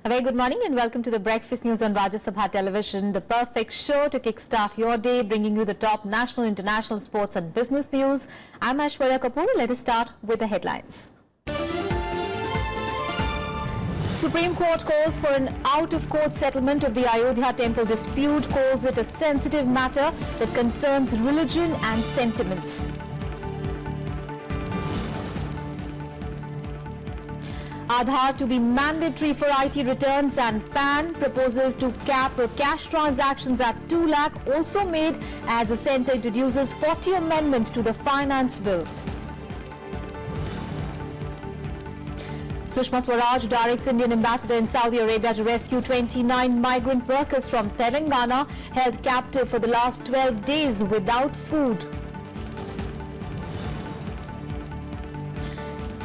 A very good morning and welcome to the Breakfast News on Rajya Sabha Television, the perfect show to kickstart your day, bringing you the top national, international, sports and business news. I'm Aishwarya Kapoor. Let us start with the headlines. Supreme Court calls for an out-of-court settlement of the Ayodhya temple dispute, calls it a sensitive matter that concerns religion and sentiments. Aadhaar to be mandatory for IT returns and PAN proposal to cap cash transactions at 2 lakh also made as the centre introduces 40 amendments to the finance bill. Sushma Swaraj directs Indian ambassador in Saudi Arabia to rescue 29 migrant workers from Telangana held captive for the last 12 days without food.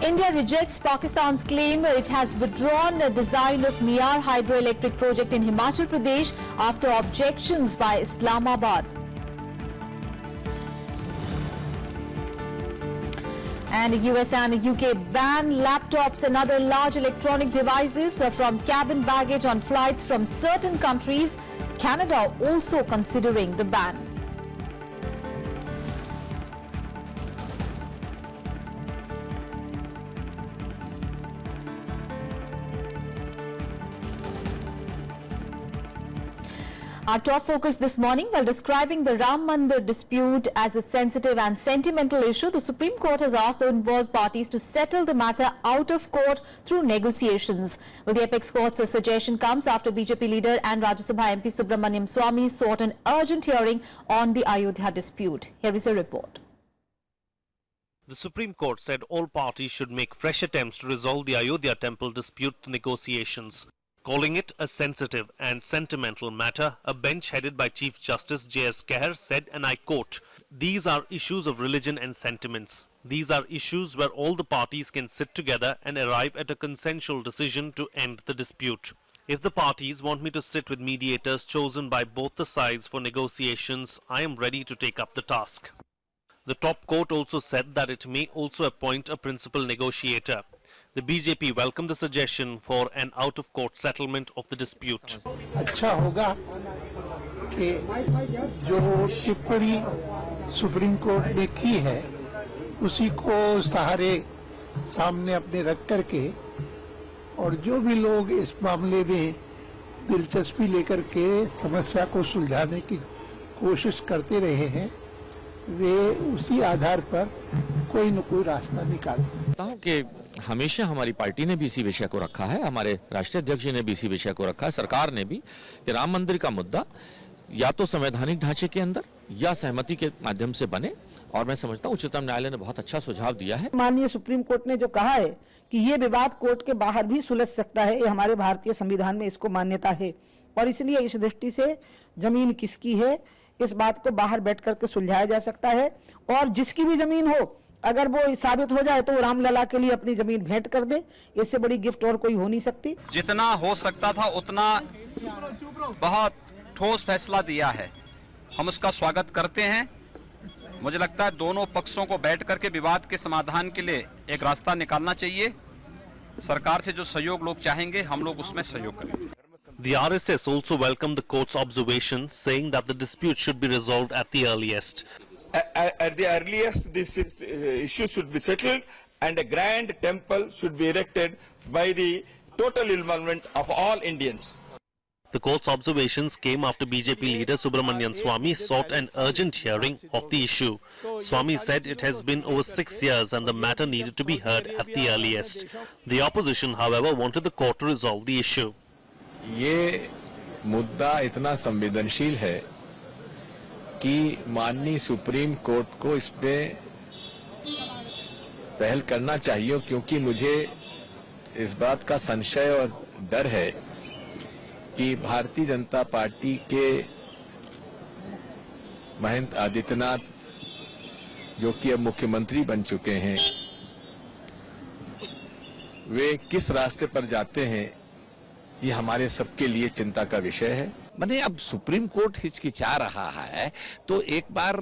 India rejects Pakistan's claim it has withdrawn a design of Miar hydroelectric project in Himachal Pradesh after objections by Islamabad. And US and UK ban laptops and other large electronic devices from cabin baggage on flights from certain countries. Canada also considering the ban. Our top focus this morning, while describing the Ram Mandir dispute as a sensitive and sentimental issue, the Supreme Court has asked the involved parties to settle the matter out of court through negotiations. Well, the apex court's suggestion comes after BJP leader and Rajya Sabha MP Subramaniam Swamy sought an urgent hearing on the Ayodhya dispute. Here is a report. The Supreme Court said all parties should make fresh attempts to resolve the Ayodhya temple dispute through negotiations. Calling it a sensitive and sentimental matter, a bench headed by Chief Justice J.S. Keher said, and I quote, "These are issues of religion and sentiments. These are issues where all the parties can sit together and arrive at a consensual decision to end the dispute. If the parties want me to sit with mediators chosen by both the sides for negotiations, I am ready to take up the task." The top court also said that it may also appoint a principal negotiator. The BJP welcomed the suggestion for an out-of-court settlement of the dispute. अच्छा होगा कि जो टिप्पणी supreme court ने की है उसी को सहारे सामने अपने रख करके और जो भी लोग इस मामले में दिलचस्पी लेकर के समस्या को सुलझाने की कोशिश करते रहे हैं वे उसी आधार पर कोई न कोई रास्ता निकालें। कि हमेशा हमारी पार्टी ने भी इसी विषय को रखा है, हमारे राष्ट्रीय अध्यक्ष जी ने भी इसी विषय को रखा है, सरकार ने भी, कि राम मंदिर का मुद्दा या तो संवैधानिक ढांचे के अंदर या सहमति के माध्यम से बने, और मैं समझता हूँ उच्चतम न्यायालय ने बहुत अच्छा सुझाव दिया है। माननीय सुप्रीम कोर्ट ने जो कहा है कि ये विवाद कोर्ट के बाहर भी सुलझ सकता है, ये हमारे भारतीय संविधान में इसको मान्यता है, और इसलिए इस दृष्टि से जमीन किसकी है इस बात को बाहर बैठ करके सुलझाया जा सकता है, और जिसकी भी जमीन हो अगर वो साबित हो जाए तो वो रामलला के लिए अपनी जमीन भेंट कर दे, इससे बड़ी गिफ्ट और कोई हो नहीं सकती। जितना हो सकता था उतना बहुत ठोस फैसला दिया है, हम उसका स्वागत करते हैं। मुझे लगता है दोनों पक्षों को बैठ करके विवाद के समाधान के लिए एक रास्ता निकालना चाहिए। सरकार से जो सहयोग लोग चाहेंगे हम लोग उसमें सहयोग करेंगे। The RSS also welcomed the court's observation, saying that the dispute should be resolved at the earliest. At the earliest, this issue should be settled and a grand temple should be erected by the total involvement of all Indians. The court's observations came after BJP leader Subramanian Swamy sought an urgent hearing of the issue. Swamy said it has been over 6 years and the matter needed to be heard at the earliest. The opposition, however, wanted the court to resolve the issue. ये मुद्दा इतना संवेदनशील है कि माननीय supreme court को इस पे पहल करना चाहिए, क्योंकि मुझे इस बात का संशय और डर है कि भारतीय जनता पार्टी के महंत आदित्यनाथ, जो कि अब मुख्यमंत्री बन चुके हैं, वे किस रास्ते पर जाते हैं ये हमारे सबके लिए चिंता का विषय है। मैंने अब सुप्रीम कोर्ट हिचकिचा रहा है तो एक बार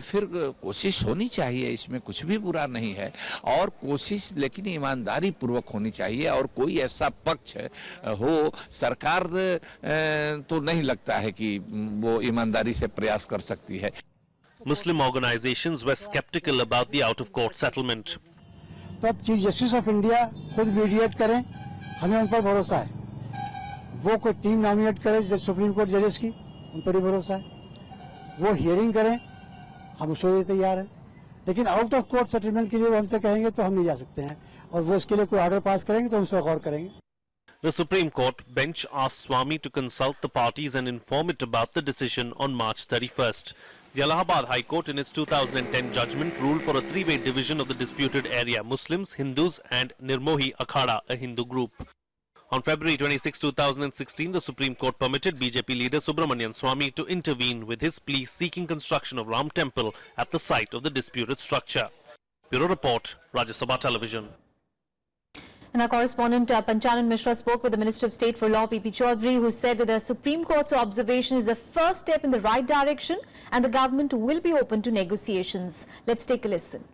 फिर कोशिश होनी चाहिए, इसमें कुछ भी बुरा नहीं है, और कोशिश लेकिन ईमानदारी पूर्वक होनी चाहिए, और कोई ऐसा पक्ष हो, सरकार तो नहीं लगता है कि वो ईमानदारी से प्रयास कर सकती है। Muslim organizations were skeptical about the out-of-court settlement. तो अब चीफ जस्टिस ऑफ इंडिया खुद मीडिएट करें, हमें उन पर भरोसा है। वो कोई टीम नॉमिनेट करें सुप्रीम कोर्ट जजेस की, उन पर ही भरोसा है। वो हियरिंग करें, हम उसके लिए तैयार हैं। लेकिन आउट ऑफ कोर्ट सेटलमेंट के लिए वो हमसे कहेंगे तो हम नहीं जा सकते हैं, और वो इसके लिए कोई ऑर्डर पास करेंगे तो हम उस पर गौर करेंगे। The Supreme Court bench asked Swamy to consult the parties and inform it about the decision on March 31st. The Allahabad High Court in its 2010 judgment ruled for a three-way division of the disputed area: Muslims, Hindus and Nirmohi Akhada, a Hindu group. On February 26, 2016, the Supreme Court permitted BJP leader Subramanian Swamy to intervene with his plea seeking construction of Ram Temple at the site of the disputed structure. Bureau Report, Rajya Sabha Television. And our correspondent Panchanan Mishra spoke with the Minister of State for Law, P.P. Chaudhary, who said that the Supreme Court's observation is a first step in the right direction and the government will be open to negotiations. Let's take a listen.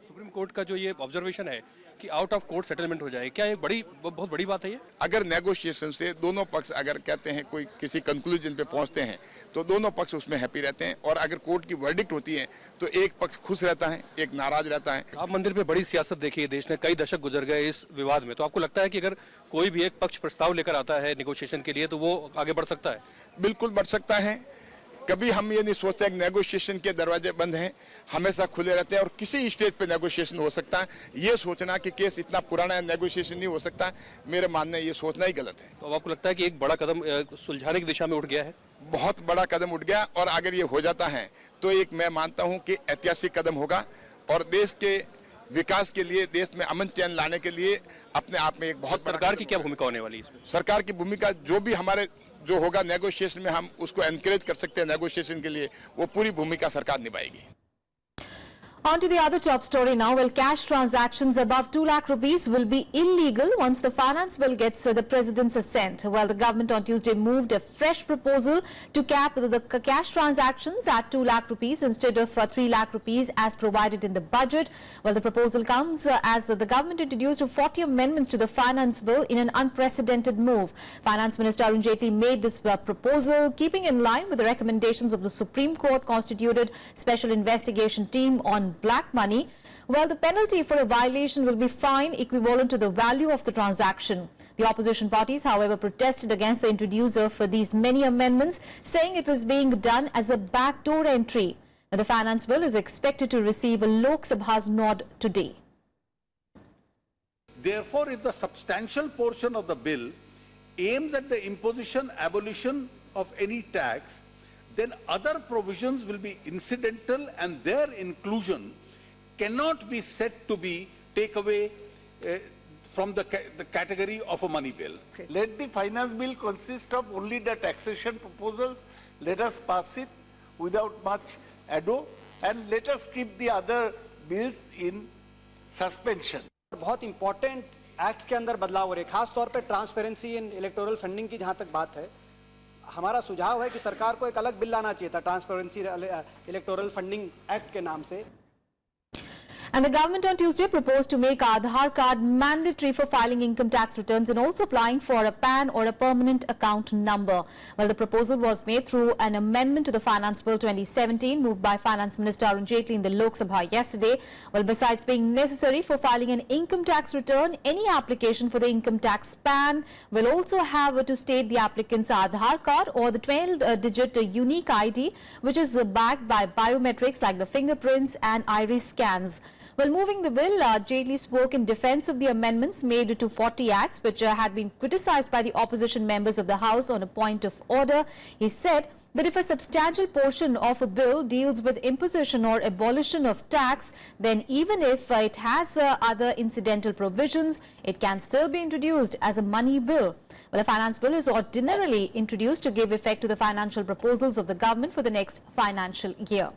Supreme court का जो ये observation है कि out of court settlement हो जाए, क्या ये बहुत बड़ी बात है ये? अगर नेगोशिएशन से दोनों पक्ष अगर कहते हैं कोई किसी कंक्लूजन पे पहुंचते हैं तो दोनों पक्ष उसमें हैप्पी रहते हैं, और अगर कोर्ट की वर्डिक्ट होती है तो एक पक्ष खुश रहता है, एक नाराज रहता है। राम मंदिर पे बड़ी सियासत देखी है देश ने, कई दशक गुजर गए इस विवाद में, तो आपको लगता है कि अगर कोई भी एक पक्ष प्रस्ताव लेकर आता है नेगोशिएशन के लिए तो वो आगे बढ़ सकता है? बिल्कुल बढ़ सकता है। कभी हम ये नहीं सोचते कि नेगोशिएशन के दरवाजे बंद हैं, हमेशा खुले रहते हैं और किसी स्टेज पे नेगोशिएशन हो सकता है। ये सोचना कि केस इतना पुराना है नेगोशिएशन नहीं हो सकता, मेरे मानने ये सोचना ही गलत है। तो अब आपको लगता है कि एक बड़ा कदम सुलझाने की दिशा में उठ गया है? बहुत बड़ा कदम उठ गया, और अगर ये हो जाता है तो एक मैं मानता हूँ कि ऐतिहासिक कदम होगा, और देश के विकास के लिए, देश में अमन चैन लाने के लिए अपने आप में एक बहुत। सरकार की क्या भूमिका होने वाली है? सरकार की भूमिका जो भी हमारे जो होगा नेगोशिएशन में, हम उसको एनकरेज कर सकते हैं नेगोशिएशन के लिए, वो पूरी भूमिका सरकार निभाएगी। On to the other top story now. Well, cash transactions above 2 lakh rupees will be illegal once the finance bill gets the president's assent. Well, the government on Tuesday moved a fresh proposal to cap the cash transactions at 2 lakh rupees instead of 3 lakh rupees as provided in the budget. Well, the proposal comes as the government introduced 40 amendments to the finance bill in an unprecedented move. Finance Minister Arun Jaitley made this proposal keeping in line with the recommendations of the Supreme Court constituted special investigation team on black money. Well, the penalty for a violation will be fine equivalent to the value of the transaction. The opposition parties, however, protested against the introducer for these many amendments, saying it was being done as a backdoor entry. Now, the finance bill is expected to receive a Lok Sabha's nod today. Therefore, if the substantial portion of the bill aims at the imposition, abolition of any tax, then other provisions will be incidental, and their inclusion cannot be said to be take away from the category of a money bill. Okay. Let the finance bill consist of only the taxation proposals. Let us pass it without much ado, and let us keep the other bills in suspension. बहुत important acts के अंदर बदलाव हो रहे, खास तौर पे transparency in electoral funding की जहां तक बात है, हमारा सुझाव है कि सरकार को एक अलग बिल लाना चाहिए था ट्रांसपेरेंसी इलेक्टोरल फंडिंग एक्ट के नाम से। And the government on Tuesday proposed to make Aadhaar card mandatory for filing income tax returns and also applying for a PAN or a permanent account number. Well, the proposal was made through an amendment to the Finance Bill 2017 moved by Finance Minister Arun Jaitley in the Lok Sabha yesterday. Well, besides being necessary for filing an income tax return, any application for the income tax PAN will also have to state the applicant's Aadhaar card or the 12-digit unique ID, which is backed by biometrics like the fingerprints and iris scans. Well, moving the bill, Jaitley spoke in defense of the amendments made to 40 acts, which had been criticized by the opposition members of the House on a point of order. He said that if a substantial portion of a bill deals with imposition or abolition of tax, then even if it has other incidental provisions, it can still be introduced as a money bill. Well, a finance bill is ordinarily introduced to give effect to the financial proposals of the government for the next financial year.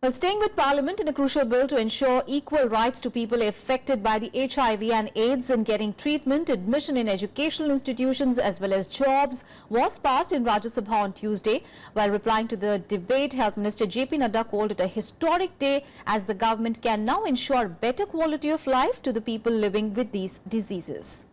Well, staying with Parliament, in a crucial bill to ensure equal rights to people affected by the HIV and AIDS in getting treatment, admission in educational institutions as well as jobs was passed in Rajya Sabha on Tuesday. While replying to the debate, Health Minister JP Nadda called it a historic day as the government can now ensure better quality of life to the people living with these diseases.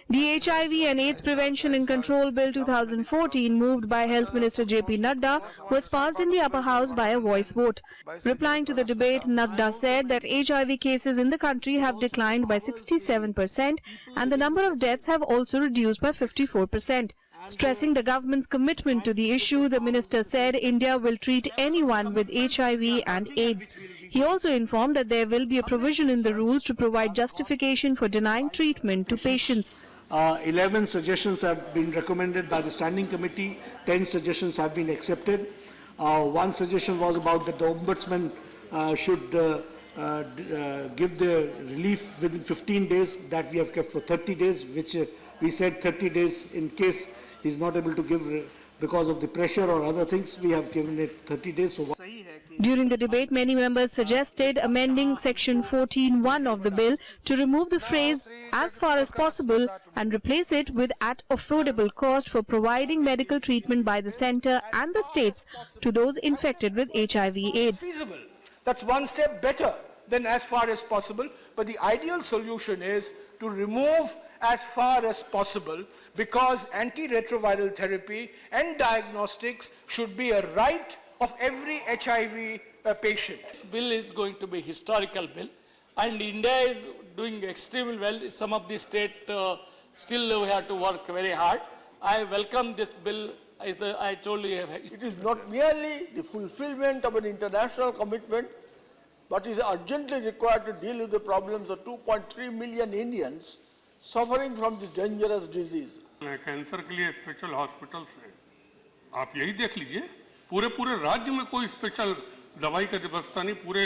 The HIV and AIDS Prevention and Control Bill 2014, moved by Health Minister JP Nadda, was passed in the upper house by a voice vote. Replying to the debate, Nadda said that HIV cases in the country have declined by 67% and the number of deaths have also reduced by 54%. Stressing the government's commitment to the issue, the minister said India will treat anyone with HIV and AIDS. He also informed that there will be a provision in the rules to provide justification for denying treatment to patients. 11 suggestions have been recommended by the Standing Committee, 10 suggestions have been accepted. One suggestion was about that the Ombudsman should give the relief within 15 days, that we have kept for 30 days, which we said 30 days in case he is not able to give because of the pressure or other things, we have given it 30 days. So during the debate, many members suggested amending Section 14(1) of the bill to remove the phrase "as far as possible" and replace it with "at affordable cost" for providing medical treatment by the centre and the states to those infected with HIV/AIDS. That's one step better than "as far as possible," but the ideal solution is to remove "as far as possible," because antiretroviral therapy and diagnostics should be a right of every HIV patient. This bill is going to be a historical bill, and India is doing extremely well. Some of the states still we have to work very hard. I welcome this bill. As I told you, it is not merely the fulfillment of an international commitment, but is urgently required to deal with the problems of 2.3 million Indians suffering from this dangerous disease. Cancer के लिए special hospitals हैं, आप यही देख लीजिए, पूरे राज्य में कोई स्पेशल दवाई का व्यवस्था नहीं, पूरे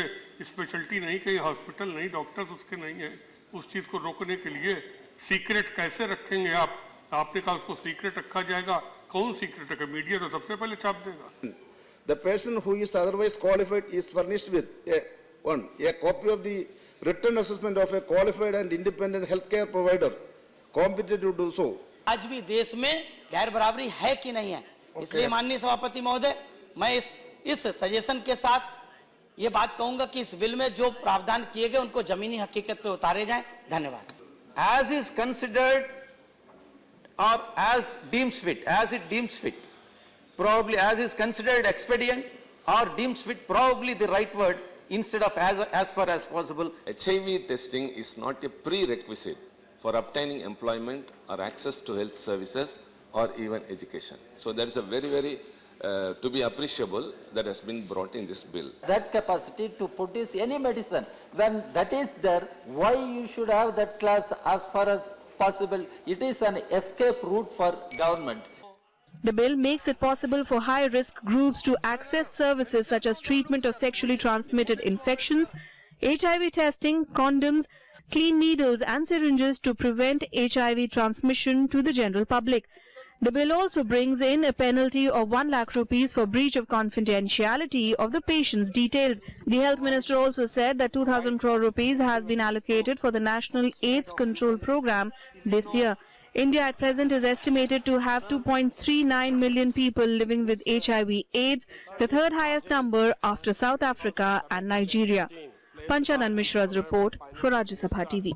स्पेशलिटी नहीं, कहीं हॉस्पिटल नहीं, डॉक्टर्स उसके नहीं है। उस चीज को रोकने के लिए सीक्रेट कैसे रखेंगे आप? आपने कहा उसको सीक्रेट रखा जाएगा, कौन सीक्रेट रखेगा? मीडिया तो सबसे पहले छाप देगा। The person who is otherwise qualified is furnished with a copy of the written assessment of a qualified and independent healthcare provider competent to do so. आज भी देश में गैर बराबरी है कि नहीं है, इसलिए माननीय सभापति महोदय, मैं इस सजेशन के साथ ये बात कहूंगा कि इस बिल में जो प्रावधान किए गए उनको जमीनी हकीकत पे उतारे जाएं। धन्यवाद। As is considered or as deems fit, as it deems fit, probably as is considered expedient or deems fit, probably the right word instead of as far as possible. HIV testing is not a prerequisite for obtaining employment or access to health services or even education. So there is a very to be appreciable that has been brought in this bill. That capacity to produce any medicine, when that is there, why you should have that class as far as possible? It is an escape route for government. The bill makes it possible for high-risk groups to access services such as treatment of sexually transmitted infections, HIV testing, condoms, clean needles and syringes to prevent HIV transmission to the general public. The bill also brings in a penalty of 1 lakh rupees for breach of confidentiality of the patient's details. The health minister also said that 2,000 crore rupees has been allocated for the National AIDS Control Program this year. India at present is estimated to have 2.39 million people living with HIV/AIDS, the third highest number after South Africa and Nigeria. Panchanan Mishra's report for Rajya Sabha TV.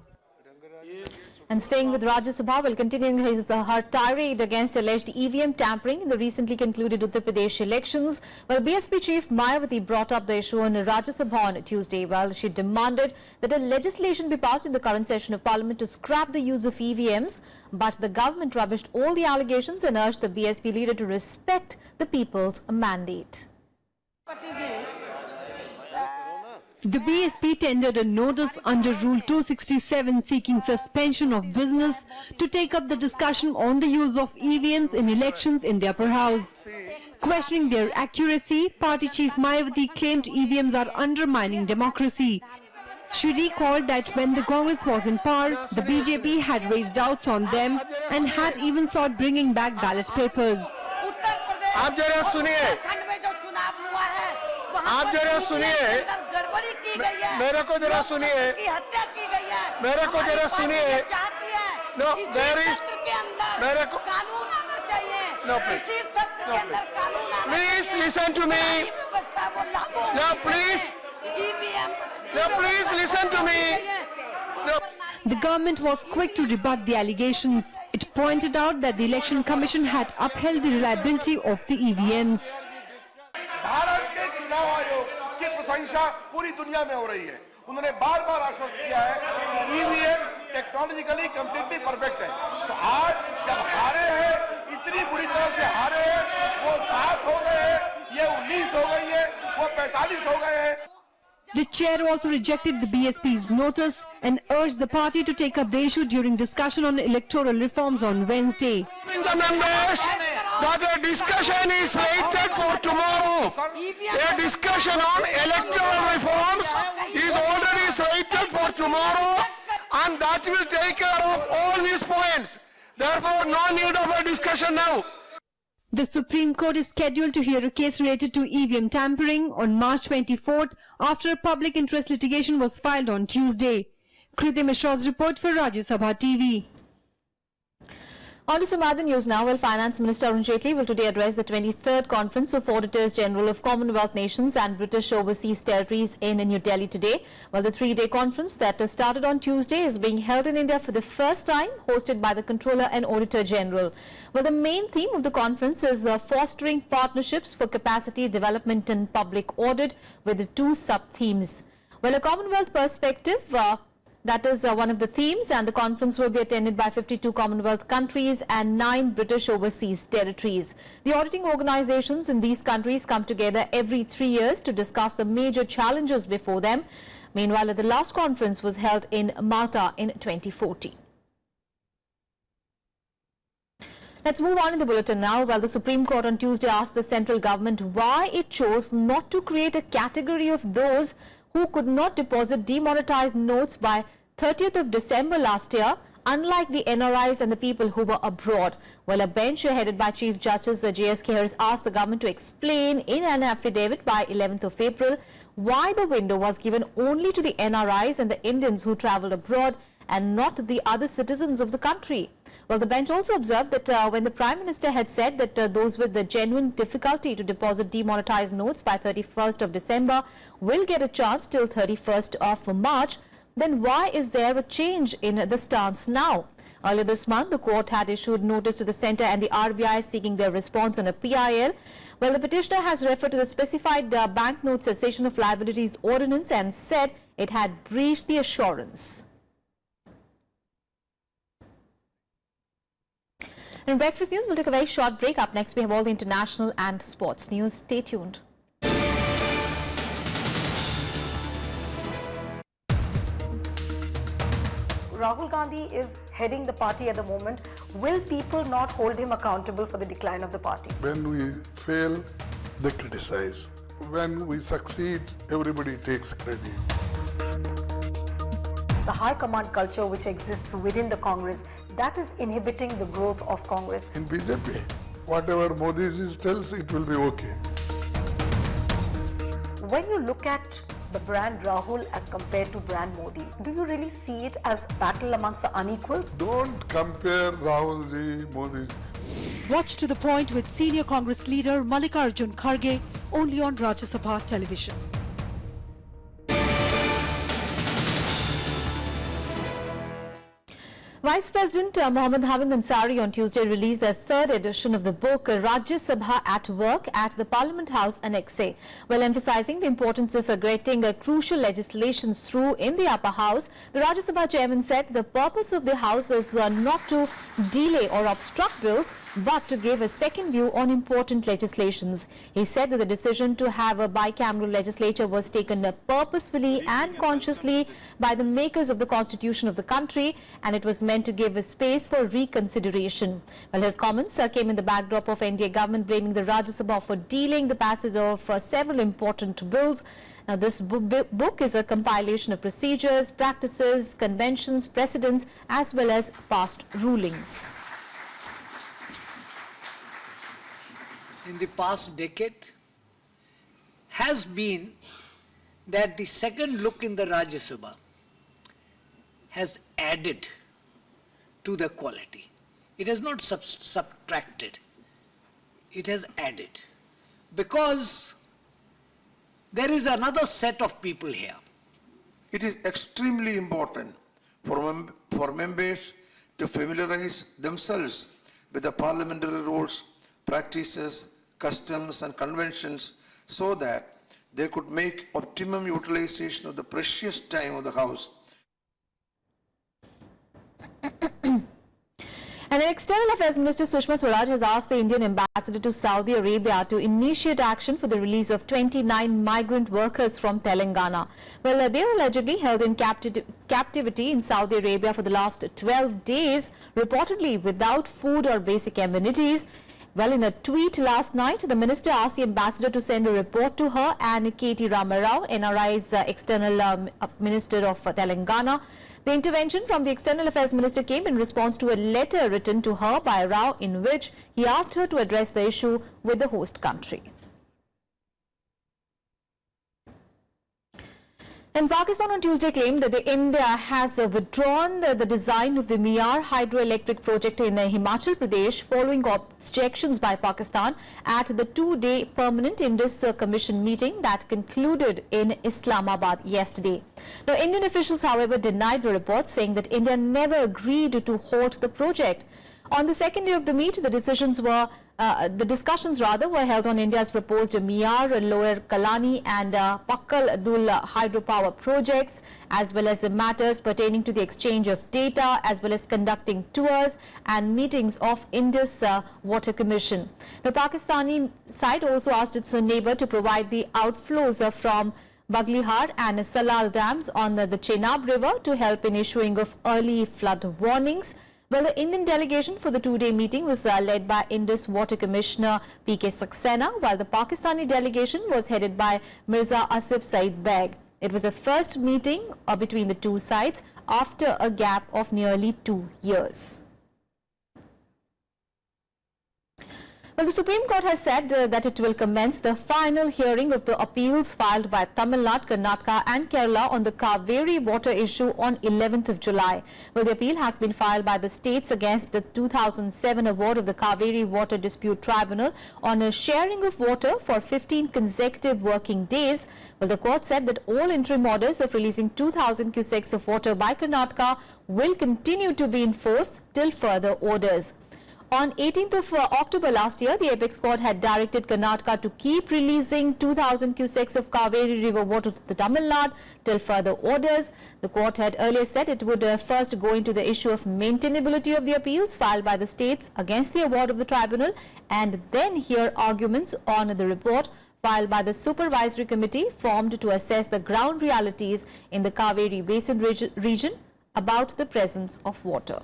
And staying with Rajya Sabha, will continuing her tirade against alleged EVM tampering in the recently concluded Uttar Pradesh elections. Well, BSP chief Mayawati brought up the issue in Rajya Sabha on Tuesday, while she demanded that a legislation be passed in the current session of Parliament to scrap the use of EVMs. But the government rubbished all the allegations and urged the BSP leader to respect the people's mandate. The BSP tendered a notice under Rule 267 seeking suspension of business to take up the discussion on the use of EVMs in elections in the upper house. Questioning their accuracy, party chief Mayawati claimed EVMs are undermining democracy. She recalled that when the Congress was in power, the BJP had raised doubts on them and had even sought bringing back ballot papers. आप जरा सुनिए, गड़बड़ी की गई है, मेरे को जरा सुनिए, की हत्या की गई है, मेरे को जरा सुनिए, चाहती है No, इसी there is- सत्र के अंदर मेरे को- कानून आना चाहिए, No, please. इसी सत्र के अंदर कानून आना Please चाहिए, listen to me. सारी व्यवस्था वो लागू होनी No, चाहिए, please. EVM No, please listen to me. No. The government was quick to rebut the allegations. It pointed out that the Election Commission had upheld the reliability of the EVMs. Bharat के चुनाव आयोग की प्रशंसा पूरी दुनिया में हो रही है। उन्होंने बार-बार आश्वस्त किया है कि ईवीएम टेक्नोलॉजिकली कंप्लीटली परफेक्ट है। तो आज जब हारे हैं, इतनी बुरी तरह से हारे हैं, वो 7 हो गए हैं, ये 19 हो गई है, वो 45 हो गए हैं। The chair also rejected the BSP's notice and urged the party to take up the issue during discussion on electoral reforms on Wednesday. The members that a discussion is slated for tomorrow. A discussion on electoral reforms is already slated for tomorrow, and that will take care of all these points. Therefore, no need of a discussion now. The Supreme Court is scheduled to hear a case related to EVM tampering on March 24th after a public interest litigation was filed on Tuesday. Kriti Mishra's report for Rajya Sabha TV. On to some other news now. Well, Finance Minister Arun Jaitley will today address the 23rd Conference of Auditors General of Commonwealth Nations and British Overseas Territories in New Delhi today. Well, the three-day conference that started on Tuesday is being held in India for the first time, hosted by the Controller and Auditor General. Well, the main theme of the conference is fostering partnerships for capacity development and public audit, with the two sub-themes. Well, a Commonwealth perspective, that is one of the themes, and the conference will be attended by 52 Commonwealth countries and 9 British Overseas Territories. The auditing organizations in these countries come together every 3 years to discuss the major challenges before them. Meanwhile, the last conference was held in Malta in 2014. Let's move on in the bulletin now. Well, the Supreme Court on Tuesday asked the central government why it chose not to create a category of those who could not deposit demonetized notes by 30th of December last year, unlike the NRIs and the people who were abroad. Well, a bench headed by Chief Justice J.S. Kheir asked the government to explain in an affidavit by 11th of April why the window was given only to the NRIs and the Indians who travelled abroad and not the other citizens of the country. Well, the bench also observed that when the Prime Minister had said that those with the genuine difficulty to deposit demonetized notes by 31st of December will get a chance till 31st of March, then why is there a change in the stance now? Earlier this month, the court had issued notice to the centre and the RBI seeking their response on a PIL. Well, the petitioner has referred to the specified banknote cessation of liabilities ordinance and said it had breached the assurance. In Breakfast News, we'll take a very short break. Up next, we have all the international and sports news. Stay tuned. Rahul Gandhi is heading the party at the moment. Will people not hold him accountable for the decline of the party? When we fail, they criticize. When we succeed, everybody takes credit. The high command culture which exists within the Congress, that is inhibiting the growth of Congress. In BJP, whatever Modi tells, it will be okay. When you look at the brand Rahul as compared to brand Modi, do you really see it as battle amongst the unequals? Don't compare Rahul ji, Modi. Watch to the point with senior Congress leader Mallikarjun Kharge only on Rajya Sabha television. Vice President Mohammad Hamid Ansari on Tuesday released the third edition of the book Rajya Sabha at Work at the Parliament House Annex A. While emphasizing the importance of getting crucial legislations through in the upper house, the Rajya Sabha chairman said the purpose of the house is not to delay or obstruct bills, but to give a second view on important legislations. He said that the decision to have a bicameral legislature was taken purposefully and consciously by the makers of the constitution of the country, and it was meant to give a space for reconsideration. Well, his comments came in the backdrop of NDA government blaming the Rajya Sabha for delaying the passage of several important bills. Now, this book is a compilation of procedures, practices, conventions, precedents, as well as past rulings. In the past decade, has been that the second look in the Rajya Sabha has added to the quality. It has not subtracted. It has added. Because there is another set of people here. It is extremely important for members to familiarize themselves with the parliamentary rules, practices, customs and conventions so that they could make optimum utilization of the precious time of the House. And the External Affairs Minister Sushma Swaraj has asked the Indian ambassador to Saudi Arabia to initiate action for the release of 29 migrant workers from Telangana. Well, they are allegedly held in captivity in Saudi Arabia for the last 12 days, reportedly without food or basic amenities. Well, in a tweet last night, the minister asked the ambassador to send a report to her and K.T. Ramarao, NRI's external minister of Telangana. The intervention from the External Affairs Minister came in response to a letter written to her by Rao in which he asked her to address the issue with the host country. And Pakistan on Tuesday claimed that India has withdrawn the design of the Miyar hydroelectric project in Himachal Pradesh following objections by Pakistan at the two-day Permanent Indus Commission meeting that concluded in Islamabad yesterday. Now, Indian officials, however, denied the report, saying that India never agreed to halt the project. On the second day of the meet, the discussions were held on India's proposed Miyar, Lower Kalani and Pakkal Dul hydropower projects, as well as the matters pertaining to the exchange of data, as well as conducting tours and meetings of Indus Water Commission. The Pakistani side also asked its neighbor to provide the outflows from Baglihar and Salal dams on the Chenab River to help in issuing of early flood warnings. Well, the Indian delegation for the two-day meeting was led by Indus Water Commissioner P.K. Saxena, while the Pakistani delegation was headed by Mirza Asif Saeed Beg. It was a first meeting between the two sides after a gap of nearly 2 years. Well, the Supreme Court has said that it will commence the final hearing of the appeals filed by Tamil Nadu, Karnataka and Kerala on the Kaveri water issue on 11th of July. Well, the appeal has been filed by the states against the 2007 award of the Kaveri Water Dispute Tribunal on a sharing of water for 15 consecutive working days. Well, the court said that all interim orders of releasing 2,000 cusecs of water by Karnataka will continue to be enforced till further orders. On 18th of October last year, the Apex Court had directed Karnataka to keep releasing 2,000 cusecs of Kaveri river water to the Tamil Nadu till further orders. The court had earlier said it would first go into the issue of maintainability of the appeals filed by the states against the award of the tribunal and then hear arguments on the report filed by the supervisory committee formed to assess the ground realities in the Kaveri Basin region about the presence of water.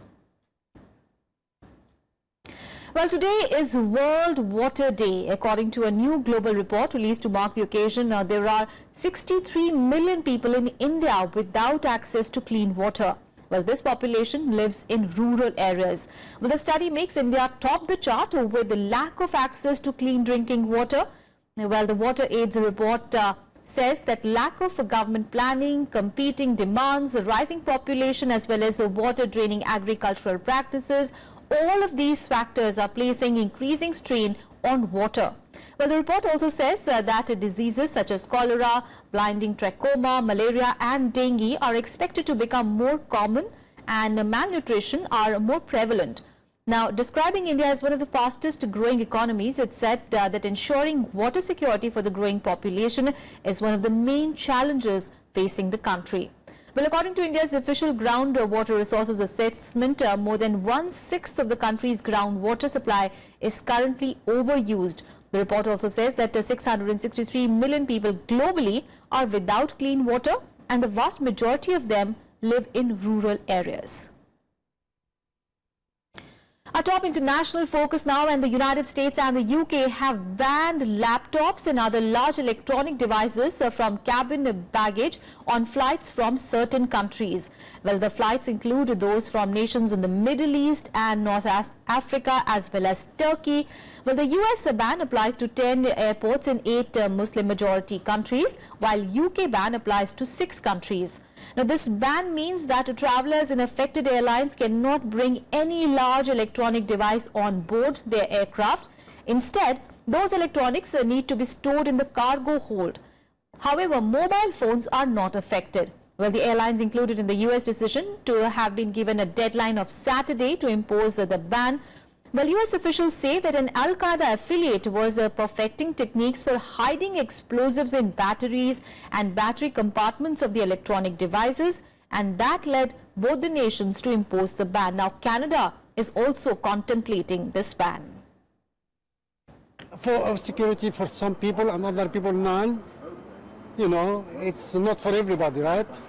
Well, today is World Water Day. According to a new global report released to mark the occasion, there are 63 million people in India without access to clean water. Well, this population lives in rural areas. Well, the study makes India top the chart with the lack of access to clean drinking water. Well, the Water Aids report says that lack of government planning, competing demands, rising population as well as water draining agricultural practices, all of these factors are placing increasing strain on water. Well, the report also says that diseases such as cholera, blinding trachoma, malaria and dengue are expected to become more common and malnutrition are more prevalent. Now, describing India as one of the fastest growing economies, it said that ensuring water security for the growing population is one of the main challenges facing the country. Well, according to India's official groundwater resources assessment, more than 1/6 of the country's groundwater supply is currently overused. The report also says that 663 million people globally are without clean water and the vast majority of them live in rural areas. Our top international focus now, and the United States and the UK have banned laptops and other large electronic devices from cabin baggage on flights from certain countries. Well, the flights include those from nations in the Middle East and North Africa as well as Turkey. Well, the US ban applies to 10 airports in 8 Muslim majority countries, while UK ban applies to 6 countries. Now, this ban means that travelers in affected airlines cannot bring any large electronic device on board their aircraft. Instead, those electronics need to be stored in the cargo hold. However, mobile phones are not affected. Well, the airlines included in the US decision to have been given a deadline of Saturday to impose the ban. Well, US officials say that an Al-Qaeda affiliate was perfecting techniques for hiding explosives in batteries and battery compartments of the electronic devices, and that led both the nations to impose the ban. Now, Canada is also contemplating this ban. For security for some people and other people none, it's not for everybody, right?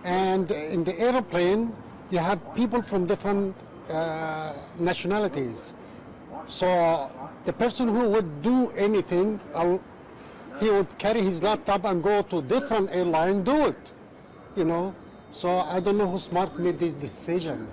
And in the airplane, you have people from different nationalities. So the person who would do anything, he would carry his laptop and go to different airline, do it, So I don't know who smart made this decision.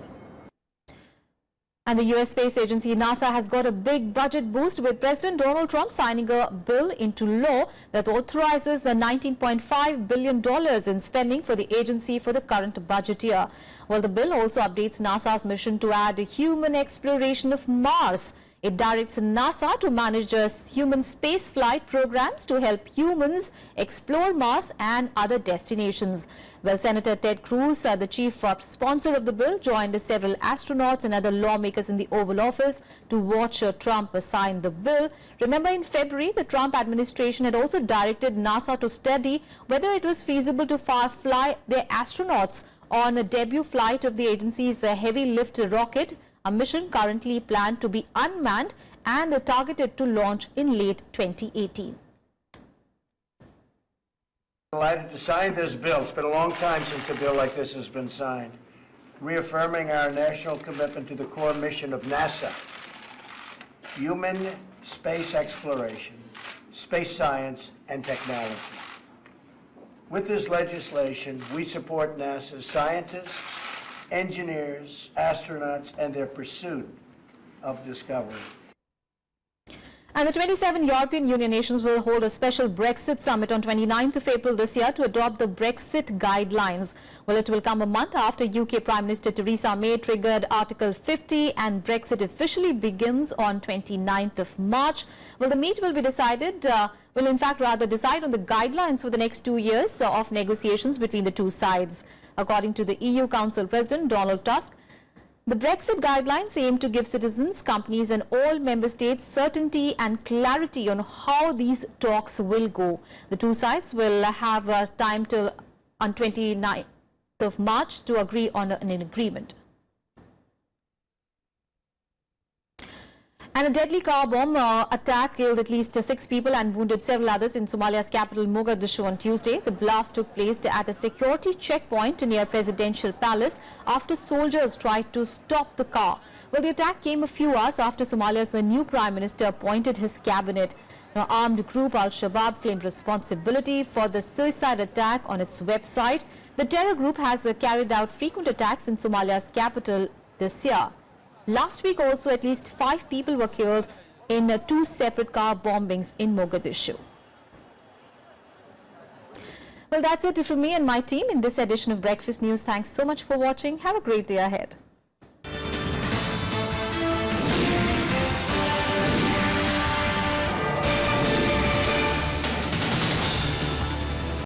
And the US space agency NASA has got a big budget boost, with President Donald Trump signing a bill into law that authorizes the $19.5 billion in spending for the agency for the current budget year. Well, the bill also updates NASA's mission to add human exploration of Mars. It directs NASA to manage human space flight programs to help humans explore Mars and other destinations. Well, Senator Ted Cruz, the chief sponsor of the bill, joined several astronauts and other lawmakers in the Oval Office to watch Trump sign the bill. Remember, in February, the Trump administration had also directed NASA to study whether it was feasible to fly their astronauts on a debut flight of the agency's heavy lift rocket, a mission currently planned to be unmanned and targeted to launch in late 2018. Delighted to sign this bill. It's been a long time since a bill like this has been signed, reaffirming our national commitment to the core mission of NASA: human space exploration, space science, and technology. With this legislation, we support NASA's scientists, engineers, astronauts, and their pursuit of discovery. And the 27 European Union nations will hold a special Brexit summit on 29th of April this year to adopt the Brexit guidelines. Well, it will come a month after UK Prime Minister Theresa May triggered Article 50 and Brexit officially begins on 29th of March. Well, the meet will be decided, decide on the guidelines for the next 2 years of negotiations between the two sides. According to the EU Council President Donald Tusk, the Brexit guidelines aim to give citizens, companies and all member states certainty and clarity on how these talks will go. The two sides will have time till on 29th of March to agree on an agreement. And a deadly car bomb attack killed at least 6 people and wounded several others in Somalia's capital Mogadishu on Tuesday. The blast took place at a security checkpoint near Presidential Palace after soldiers tried to stop the car. Well, the attack came a few hours after Somalia's new Prime Minister appointed his cabinet. Now, armed group Al-Shabaab claimed responsibility for the suicide attack on its website. The terror group has carried out frequent attacks in Somalia's capital this year. Last week also, at least 5 people were killed in 2 separate car bombings in Mogadishu. Well, that's it from me and my team in this edition of Breakfast News. Thanks so much for watching. Have a great day ahead.